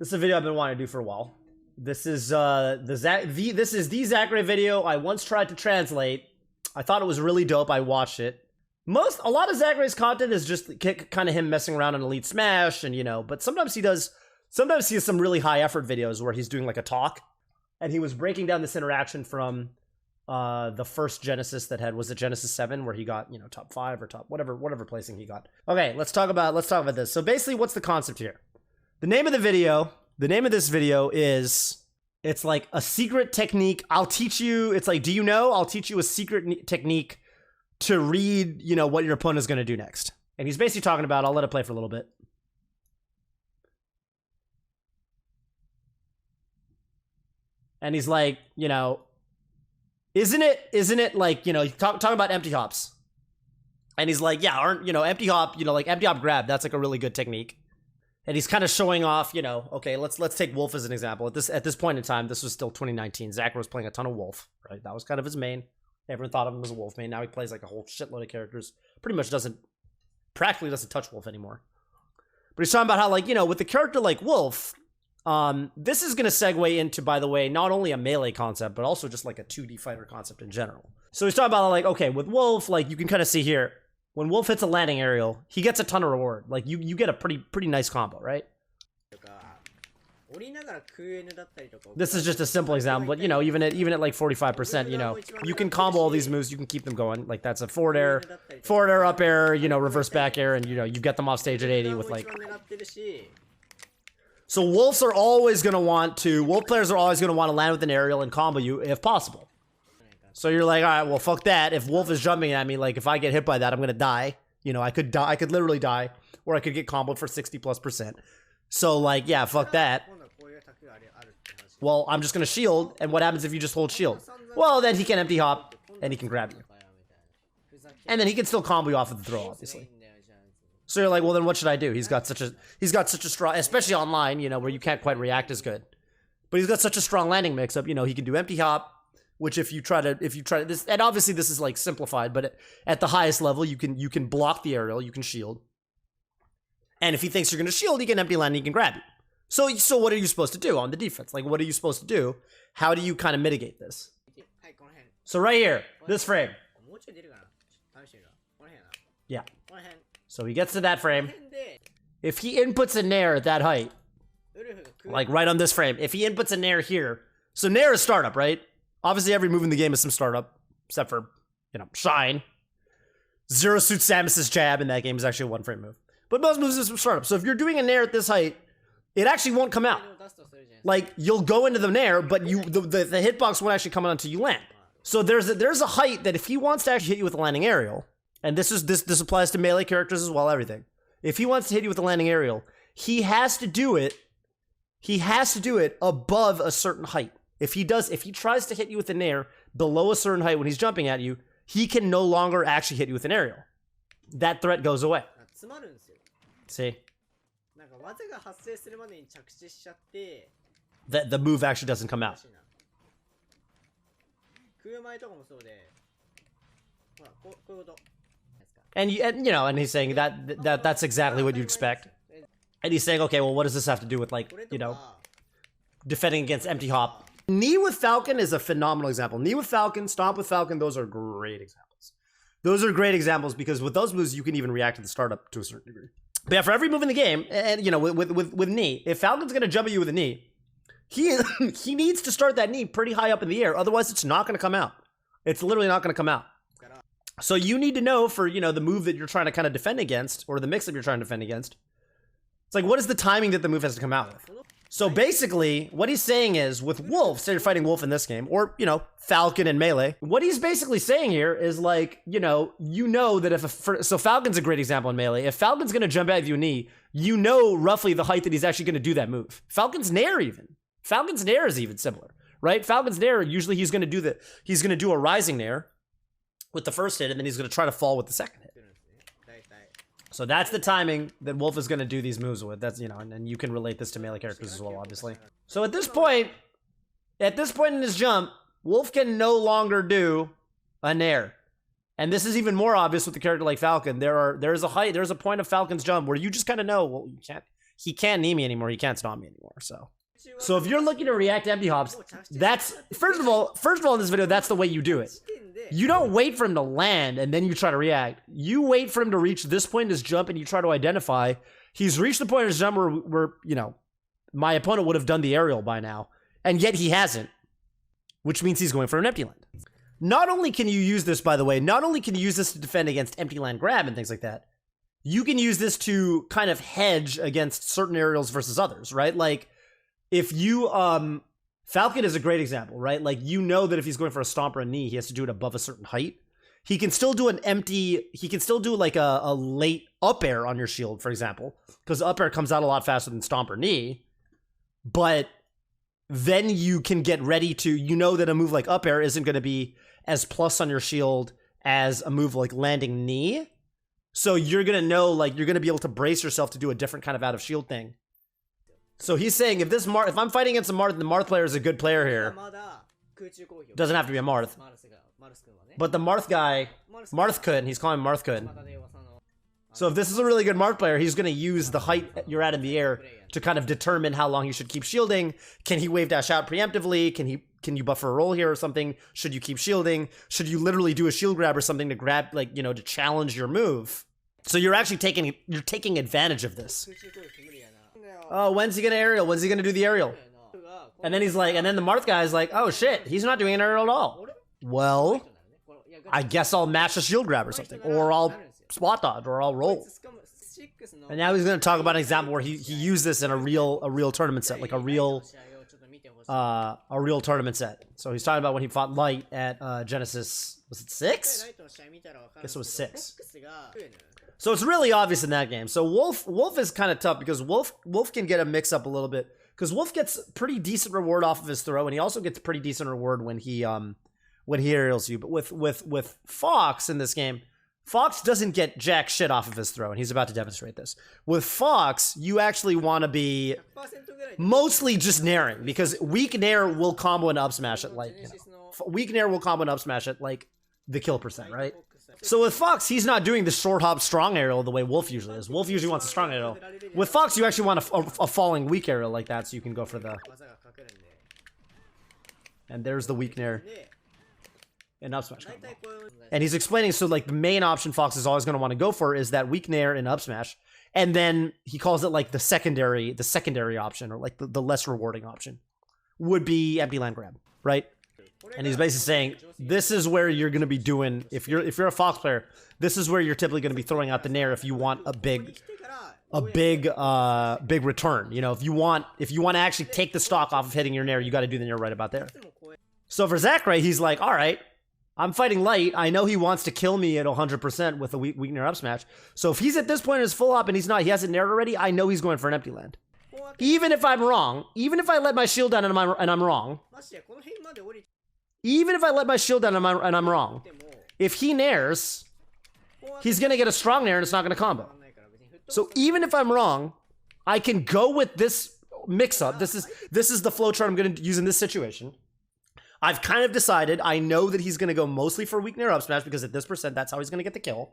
This is a video I've been wanting to do for a while. This is the Zackray video I once tried to translate. I thought it was really dope. I watched it. A lot of Zackray's content is just kind of him messing around in Elite Smash, and you know, but sometimes he has some really high effort videos where he's doing like a talk, and he was breaking down this interaction from the first Genesis that had, was it Genesis 7, where he got, you know, top 5 or top whatever placing he got. Okay, let's talk about this. So basically, what's the concept here? The name of this video is, it's like a secret technique. I'll teach you, it's like, do you know? I'll teach you a secret technique to read, you know, what your opponent is going to do next. And he's basically talking about, I'll let it play for a little bit. And he's like, you know, isn't it like, you know, talking about empty hops. And he's like, yeah, aren't, you know, empty hop, you know, like empty hop grab, that's like a really good technique. And he's kind of showing off, you know, okay, let's take Wolf as an example. At this point in time, this was still 2019. Zackray was playing a ton of Wolf, right? That was kind of his main. Everyone thought of him as a Wolf main. Now he plays like a whole shitload of characters. Pretty much practically doesn't touch Wolf anymore. But he's talking about how, like, you know, with a character like Wolf, this is going to segue into, by the way, not only a melee concept, but also just like a 2D fighter concept in general. So he's talking about, like, okay, with Wolf, like, you can kind of see here, when Wolf hits a landing aerial, he gets a ton of reward. Like, you get a pretty nice combo, right? This is just a simple example, but, you know, even at like 45%, you know, you can combo all these moves, you can keep them going. Like, that's a forward air, up air, you know, reverse back air, and, you know, you get them off stage at 80 with, like... So Wolf players are always going to want to land with an aerial and combo you if possible. So you're like, all right, well, fuck that. If Wolf is jumping at me, like, if I get hit by that, I'm going to die. You know, I could die. I could literally die. Or I could get comboed for 60+%. So, like, yeah, fuck that. Well, I'm just going to shield. And what happens if you just hold shield? Well, then he can empty hop, and he can grab you. And then he can still combo you off of the throw, obviously. So you're like, well, then what should I do? He's got such a strong, especially online, you know, where you can't quite react as good. But he's got such a strong landing mix-up. You know, he can do empty hop, which if you try to this, and obviously this is like simplified, but at the highest level, you can block the aerial, you can shield. And if he thinks you're going to shield, he can empty land, and he can grab you. So what are you supposed to do on the defense? Like, what are you supposed to do? How do you kind of mitigate this? So right here, this frame. Yeah. So he gets to that frame. If he inputs a nair at that height, like right on this frame, if he inputs a nair here, so nair is startup, right? Obviously every move in the game is some startup, except for, you know, Shine. Zero Suit Samus's jab in that game is actually a one frame move. But most moves is some startup. So if you're doing a nair at this height, it actually won't come out. Like, you'll go into the nair, but the hitbox won't actually come out until you land. So there's a height that if he wants to actually hit you with a landing aerial, and this applies to melee characters as well, everything. If he wants to hit you with a landing aerial, he has to do it above a certain height. If he tries to hit you with an air below a certain height when he's jumping at you, he can no longer actually hit you with an aerial. That threat goes away. See? The move actually doesn't come out. And you know, and he's saying that's exactly what you'd expect. And he's saying, okay, well, what does this have to do with, like, you know, defending against empty hop? Knee with Falcon is a phenomenal example. Knee with Falcon, stomp with Falcon, those are great examples. Those are great exampes because with those moves, you can even react to the startup to a certain degree. But yeah, for every move in the game, and you know, with knee, if Falcon's gonna jump at you with a knee, he needs to start that knee pretty high up in the air, otherwise it's not gonna come out. It's literally not gonna come out. So you need to know for, you know, the move that you're trying to kind of defend against, or the mix-up you're trying to defend against. It's like, what is the timing that the move has to come out with? So basically, what he's saying is, with Wolf, say you're fighting Wolf in this game, or, you know, Falcon and Melee, what he's basically saying here is, like, you know that if so Falcon's a great example in Melee. If Falcon's going to jump at you knee, you know roughly the height that he's actually going to do that move. Falcon's nair is even similar, right? Falcon's nair, usually he's going to do a rising nair with the first hit, and then he's going to try to fall with the second hit. So that's the timing that Wolf is going to do these moves with. That's, you know, and you can relate this to melee characters as well, obviously. So at this point in his jump, Wolf can no longer do a nair. And this is even more obvious with a character like Falcon. There's a point of Falcon's jump where you just kind of know, well, he can't knee me anymore. He can't stop me anymore. So if you're looking to react to empty hops, that's first of all in this video, that's the way you do it. You don't wait for him to land and then you try to react. You wait for him to reach this point in his jump and you try to identify. He's reached the point in his jump where you know, my opponent would have done the aerial by now, and yet he hasn't, which means he's going for an empty land. Not only can you use this, by the way, not only can you use this to defend against empty land grab and things like that, you can use this to kind of hedge against certain aerials versus others, right? Like, if you, Falcon is a great example, right? Like, you know that if he's going for a stomp or a knee, he has to do it above a certain height. He can still do an empty, he can still do like a late up air on your shield, for example, because up air comes out a lot faster than stomp or knee, but then you can get ready to, you know that a move like up air isn't going to be as plus on your shield as a move like landing knee. So you're going to know, like, you're going to be able to brace yourself to do a different kind of out of shield thing. So he's saying if I'm fighting against a Marth, the Marth player is a good player here. Doesn't have to be a Marth. But the Marth guy, Marth-kun, he's calling him Marth-kun. So if this is a really good Marth player, he's going to use the height you're at in the air to kind of determine how long he should keep shielding. Can he wave dash out preemptively? Can you buffer a roll here or something? Should you keep shielding? Should you literally do a shield grab or something to grab, like, you know, to challenge your move? So you're actually taking advantage of this. Oh, when's he gonna aerial? When's he gonna do the aerial? And then he's like, and then the Marth guy is like, oh shit, he's not doing an aerial at all. Well, I guess I'll match a shield grab or something, or I'll spot dodge, or I'll roll. And now he's gonna talk about an example where he used this in a real tournament set, like a real tournament set. So he's talking about when he fought Light at Genesis. Was it 6? I guess it was 6. So it's really obvious in that game. So Wolf is kind of tough because Wolf can get a mix up a little bit because Wolf gets pretty decent reward off of his throw, and he also gets pretty decent reward when he aerials you. But with Fox in this game, Fox doesn't get jack shit off of his throw, and he's about to demonstrate this. With Fox, you actually want to be mostly just nairing because weak nair will combo and up smash it like, you know, weak nair will combo and up smash it like the kill percent, right? So with Fox, he's not doing the short hop strong aerial the way Wolf usually is. Wolf usually wants a strong aerial. With Fox, you actually want a falling weak aerial like that, so you can go for the... And there's the weak nair. And up smash. And he's explaining, so like the main option Fox is always going to want to go for is that weak nair and up smash. And then he calls it like the secondary option, or like the less rewarding option would be empty land grab, right? And he's basically saying, this is where you're going to be doing, if you're a Fox player, this is where you're typically going to be throwing out the nair if you want a big return. You know, if you want to actually take the stock off of hitting your nair, you got to do the nair right about there. So for Zackray, he's like, all right, I'm fighting Light. I know he wants to kill me at 100% with a weak nair up smash. So if he's at this point in his full op and he hasn't naired already, I know he's going for an empty land. Even if I'm wrong, even if I let my shield down and I'm wrong, even if I let my shield down and I'm wrong, if he nairs, he's going to get a strong nair and it's not going to combo. So even if I'm wrong, I can go with this mix-up. This is the flowchart I'm going to use in this situation. I've kind of decided, I know that he's going to go mostly for weak nair up smash because at this percent, that's how he's going to get the kill.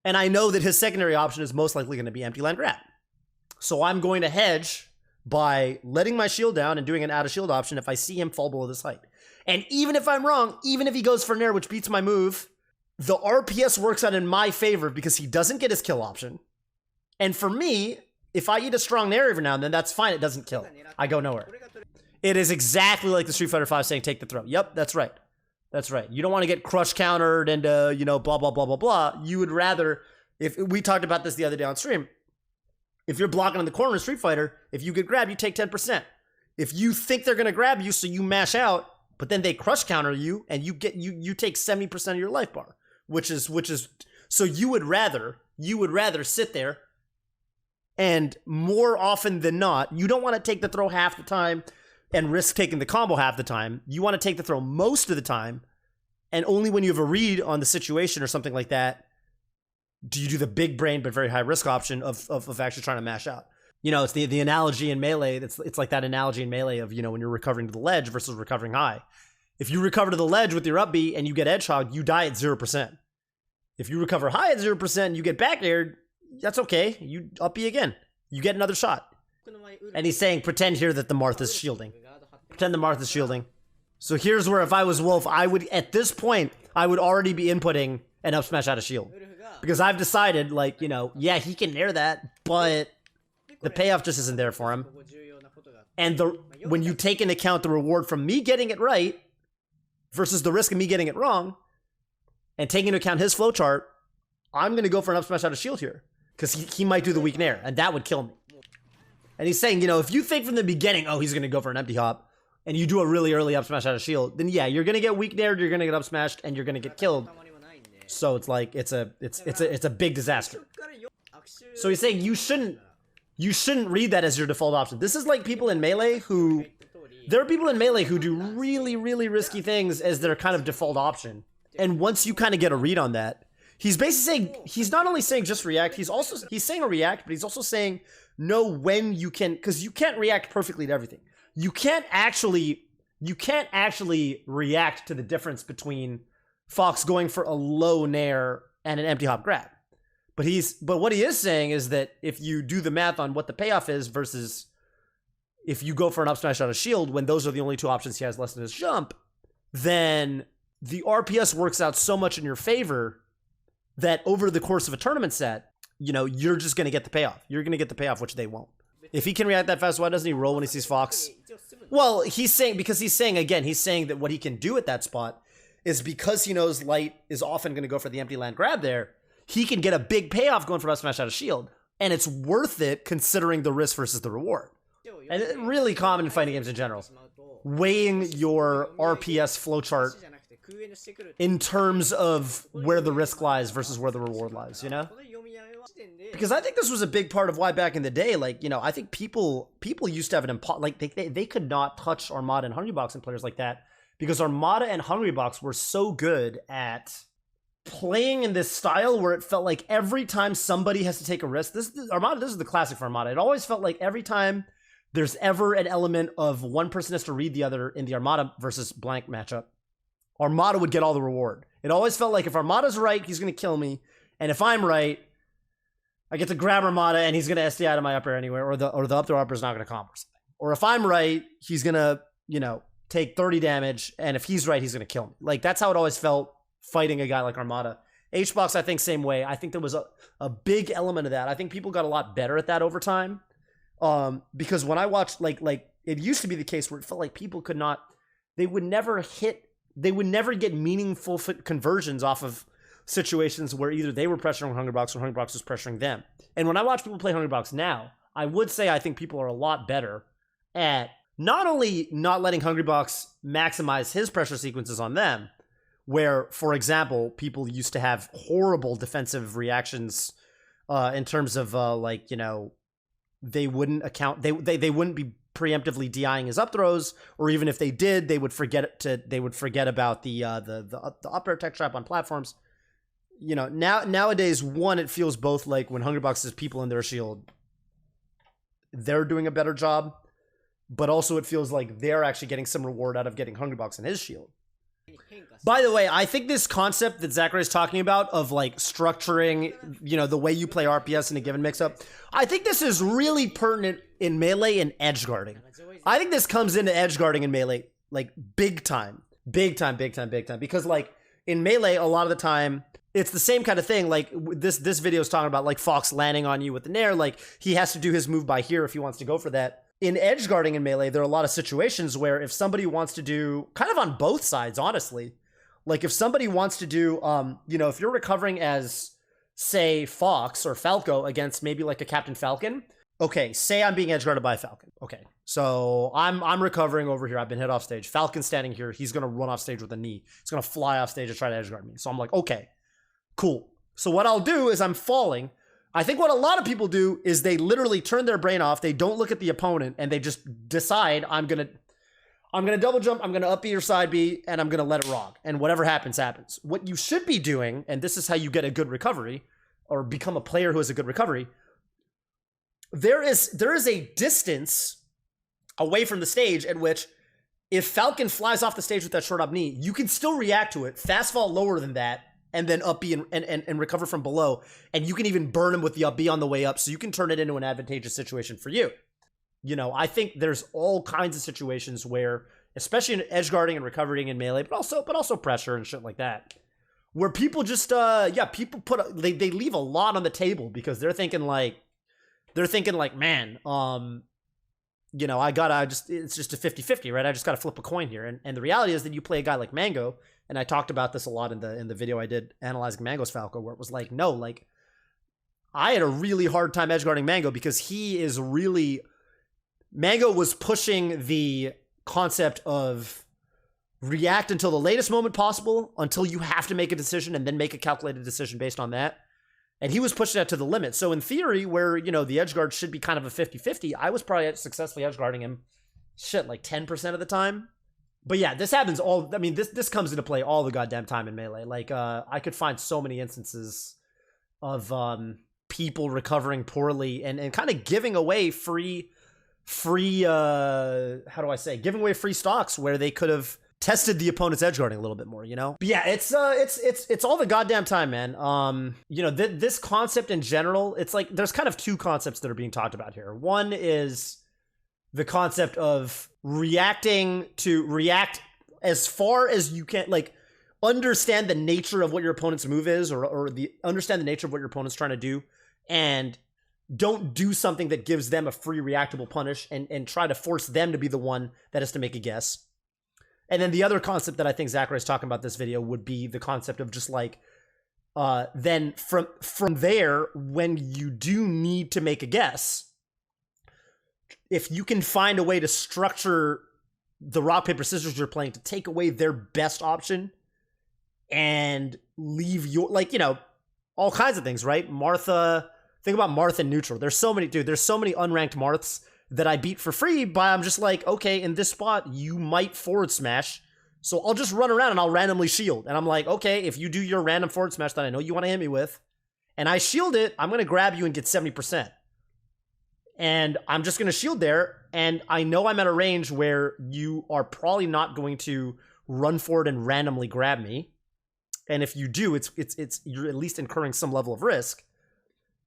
And I know that his secondary option is most likely going to be empty land grab. So I'm going to hedge by letting my shield down and doing an out of shield option if I see him fall below this height. And even if I'm wrong, even if he goes for nair, which beats my move, the RPS works out in my favor because he doesn't get his kill option. And for me, if I eat a strong nair every now and then, that's fine. It doesn't kill. I go nowhere. It is exactly like the Street Fighter V saying, take the throw. Yep, that's right. That's right. You don't want to get crush countered and, you know, blah, blah, blah, blah, blah. You would rather, if we talked about this the other day on stream, if you're blocking in the corner in Street Fighter, if you get grabbed, you take 10%. If you think they're going to grab you, so you mash out, but then they crush counter you and you take 70% of your life bar, which is so you would rather sit there, and more often than not, you don't want to take the throw half the time and risk taking the combo half the time. You want to take the throw most of the time, and only when you have a read on the situation or something like that do you do the big brain but very high risk option of actually trying to mash out. You know, it's the analogy in Melee. It's like that analogy in Melee of, you know, when you're recovering to the ledge versus recovering high. If you recover to the ledge with your up B and you get edge hog, you die at 0%. If you recover high at 0% and you get back aired, that's okay. You up B again. You get another shot. And he's saying, pretend here that the Martha's shielding. Pretend the Martha's shielding. So here's where if I was Wolf, I would, at this point, I would already be inputting an up smash out of shield. Because I've decided, like, you know, yeah, he can nair that, but the payoff just isn't there for him. And when you take into account the reward from me getting it right versus the risk of me getting it wrong, and taking into account his flowchart, I'm going to go for an up smash out of shield here. Because he might do the weak nair, and that would kill me. And he's saying, you know, if you think from the beginning, oh, he's going to go for an empty hop, and you do a really early up smash out of shield, then yeah, you're going to get weak naired, you're going to get up smashed, and you're going to get killed. So it's like, it's a big disaster. So he's saying you shouldn't read that as your default option. This is like people in Melee who, there are people in Melee who do really, really risky things as their kind of default option. And once you kind of get a read on that, he's basically saying, he's not only saying just react, he's saying a react, but he's also saying know when you can, because you can't react perfectly to everything. You can't actually react to the difference between Fox going for a low nair and an empty hop grab. But what he is saying is that if you do the math on what the payoff is versus if you go for an up smash out of shield, when those are the only two options he has less than his jump, then the RPS works out so much in your favor that over the course of a tournament set, you know, you're just going to get the payoff. You're going to get the payoff, which they won't. If he can react that fast, why doesn't he roll when he sees Fox? Well, he's saying that what he can do at that spot is because he knows Light is often going to go for the empty land grab there, he can get a big payoff going for up smash out of shield. And it's worth it considering the risk versus the reward. And it's really common in fighting games in general. Weighing your RPS flowchart in terms of where the risk lies versus where the reward lies, you know? Because I think this was a big part of why back in the day, like, you know, I think people used to have an like they could not touch Armada and Hungrybox and players like that because Armada and Hungrybox were so good at playing in this style where it felt like every time somebody has to take a risk, this is the classic for Armada. It always felt like every time there's ever an element of one person has to read the other in the Armada versus blank matchup, Armada would get all the reward. It always felt like if Armada's right, he's going to kill me. And if I'm right, I get to grab Armada and he's going to SD out of my up air anyway, or the up throw upper is not going to combo or something. Or if I'm right, he's going to, you know, take 30 damage. And if he's right, he's going to kill me. Like, that's how it always felt fighting a guy like Armada. HBox, I think, same way. I think there was a big element of that. I think people got a lot better at that over time. Because when I watched, like it used to be the case where it felt like people could not, they would never get meaningful conversions off of situations where either they were pressuring Hungrybox or Hungrybox was pressuring them. And when I watch people play Hungrybox now, I would say I think people are a lot better at not only not letting Hungrybox maximize his pressure sequences on them, where, for example, people used to have horrible defensive reactions in terms of, like, you know, they wouldn't account, they wouldn't be preemptively DIing his up throws, or even if they did, they would forget about the up air tech trap on platforms. You know, nowadays, one, it feels both like when Hungrybox has people in their shield, they're doing a better job, but also it feels like they're actually getting some reward out of getting Hungrybox in his shield. By the way, I think this concept that Zackray is talking about of like structuring, you know, the way you play RPS in a given mix-up, I think this is really pertinent in Melee and edge guarding. I think this comes into edge guarding in Melee like big time. Because like in Melee, a lot of the time, it's the same kind of thing. Like this video is talking about like Fox landing on you with the nair. Like he has to do his move by here if he wants to go for that. In edge guarding in Melee, there are a lot of situations where if somebody wants to do, kind of on both sides, honestly, like if somebody wants to do, you know, if you're recovering as, say, Fox or Falco against maybe like a Captain Falcon, okay, say I'm being edge guarded by a Falcon. Okay, so I'm recovering over here. I've been hit off stage. Falcon's standing here. He's going to run off stage with a knee. He's going to fly off stage and try to edge guard me. So I'm like, okay, cool. So what I'll do is I'm falling. I think what a lot of people do is they literally turn their brain off. They don't look at the opponent and they just decide I'm gonna double jump, I'm gonna up B or side B, and I'm gonna let it rock. And whatever happens, happens. What you should be doing, and this is how you get a good recovery, or become a player who has a good recovery, there is a distance away from the stage at which if Falcon flies off the stage with that short up knee, you can still react to it, fast fall lower than that, and then up B and recover from below. And you can even burn him with the up B on the way up, so you can turn it into an advantageous situation for you. You know, I think there's all kinds of situations where, especially in edge guarding and recovering in melee, but also pressure and shit like that, where people just people they leave a lot on the table because they're thinking like, man, you know, it's just a 50-50, right? I just gotta flip a coin here. And the reality is that you play a guy like Mango, and I talked about this a lot in the video I did analyzing Mango's Falco, where it was like, no, like, I had a really hard time edge guarding Mango because he is really, Mango was pushing the concept of react until the latest moment possible, until you have to make a decision and then make a calculated decision based on that. And he was pushing that to the limit. So in theory, where, you know, the edge guard should be kind of a 50-50, I was probably successfully edge guarding him, shit, like 10% of the time. But yeah, this happens I mean, this comes into play all the goddamn time in melee. Like, I could find so many instances of people recovering poorly and kind of giving away free how do I say, giving away free stocks where they could have tested the opponent's edge guarding a little bit more, you know? But yeah, it's all the goddamn time, man. You know, this concept in general, it's like there's kind of two concepts that are being talked about here. One is the concept of react as far as you can, like, understand the nature of what your opponent's move is, or understand the nature of what your opponent's trying to do, and don't do something that gives them a free reactable punish and try to force them to be the one that has to make a guess. And then the other concept that I think Zackray is talking about this video would be the concept of just like, then from there, when you do need to make a guess, if you can find a way to structure the rock, paper, scissors you're playing to take away their best option and leave your, like, you know, all kinds of things, right? Martha, think about Martha in neutral. There's so many unranked Marths that I beat for free, but I'm just like, okay, in this spot, you might forward smash, so I'll just run around and I'll randomly shield. And I'm like, okay, if you do your random forward smash that I know you want to hit me with, and I shield it, I'm going to grab you and get 70%. And I'm just going to shield there, and I know I'm at a range where you are probably not going to run forward and randomly grab me. And if you do, you're at least incurring some level of risk.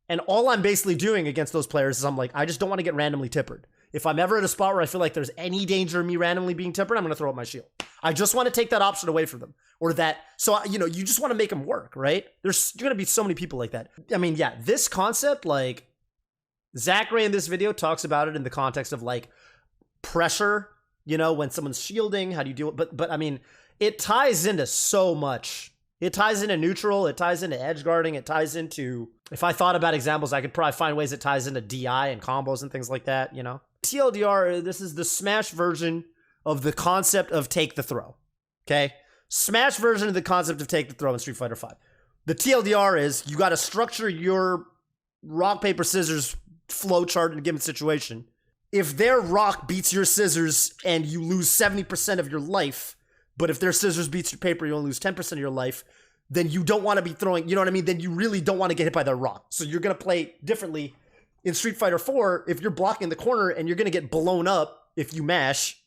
And all I'm basically doing against those players is I'm like, I just don't want to get randomly tippered. If I'm ever at a spot where I feel like there's any danger of me randomly being tippered, I'm going to throw up my shield. I just want to take that option away from them. Or that, so, you know, you just want to make them work, right? There's going to be so many people like that. I mean, yeah, this concept, like, Zackray in this video talks about it in the context of, like, pressure, you know, when someone's shielding, how do you do it? But I mean, it ties into so much. It ties into neutral, it ties into edge guarding, it ties into, if I thought about examples, I could probably find ways it ties into DI and combos and things like that, you know? TLDR, this is the Smash version of the concept of take the throw, okay? Smash version of the concept of take the throw in Street Fighter V. The TLDR is, you gotta structure your rock, paper, scissors flow chart in a given situation. If their rock beats your scissors and you lose 70% of your life, but if their scissors beats your paper, you only lose 10% of your life, then you don't want to be throwing, you know what I mean? Then you really don't want to get hit by their rock. So you're going to play differently. In Street Fighter 4, if you're blocking the corner and you're going to get blown up if you mash,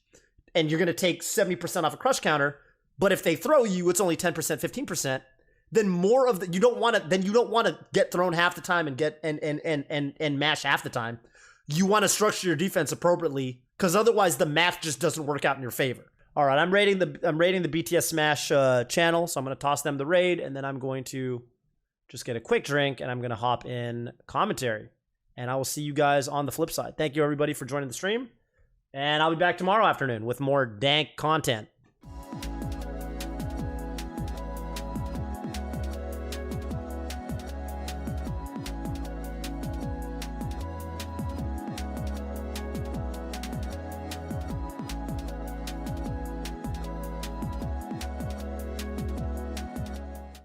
and you're going to take 70% off a crush counter, but if they throw you, it's only 10%, 15%, then more of the, you don't want to get thrown half the time and get, and mash half the time. You want to structure your defense appropriately, because otherwise the math just doesn't work out in your favor. All right, I'm rating the BTS Smash channel, so I'm going to toss them the raid, and then I'm going to just get a quick drink, and I'm going to hop in commentary. And I will see you guys on the flip side. Thank you, everybody, for joining the stream, and I'll be back tomorrow afternoon with more dank content.